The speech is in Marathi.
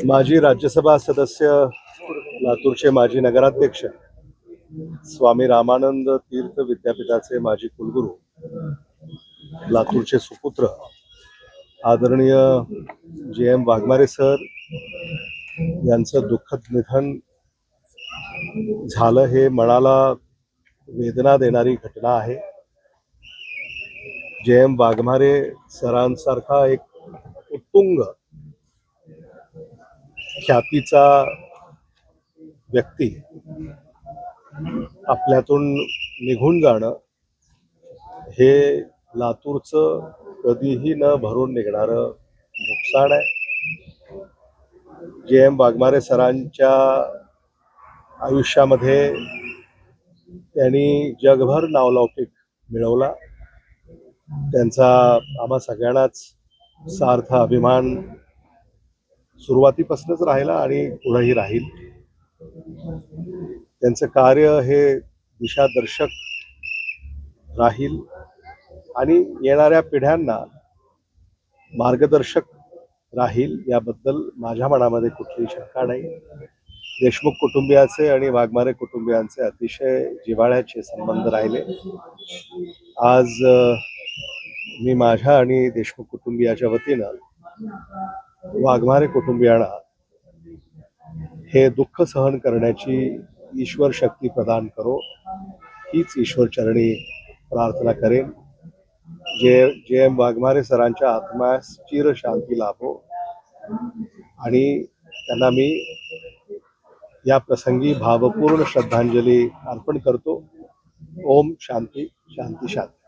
माजी राज्यसभा सदस्य, लातूरचे माजी नगराध्यक्ष, स्वामी रामानंद तीर्थ विद्यापीठाचे माजी कुलगुरू, लातूरचे सुपुत्र आदरणीय JM वाघमारे सर यांचं दुःखद निधन झालं हे मनाला वेदना देणारी घटना आहे. JM वाघमारे सरांसारखा एक उत्तुंग ख्यातीचा व्यक्ती आपल्यातून निघून जाणं हे लातूरचं कधीही न भरून निघणारं नुकसान आहे. JM वाघमारे सरांच्या आयुष्यामध्ये त्यांनी जगभर नावलौकिक मिळवला. त्यांचा आम्हा सगळ्यांनाच सार्थ अभिमान सुरुवातीपासूनच राहिला आणि पुढेही राहील. त्यांचं कार्य हे दिशादर्शक राहील आणि येणाऱ्या पिढ्यांना मार्गदर्शक राहील याबद्दल माझ्या मनामध्ये कुठलीही शंका नाही. देशमुख कुटुंबियाचे आणि वाघमारे कुटुंबियांचे अतिशय जिव्हाळ्याचे संबंध राहिले. आज मी माझ्या आणि देशमुख कुटुंबियाच्या वतीनं वाघमारे कुटुंबियांना हे दुःख सहन करण्याची ईश्वर शक्ती प्रदान करो हीच ईश्वर चरणी प्रार्थना करेन. JM वाघमारे सरांच्या आत्म्यास चिर शांती लाभो आणि त्यांना मी या प्रसंगी भावपूर्ण श्रद्धांजली अर्पण करतो. ओम शांती शांती शांती.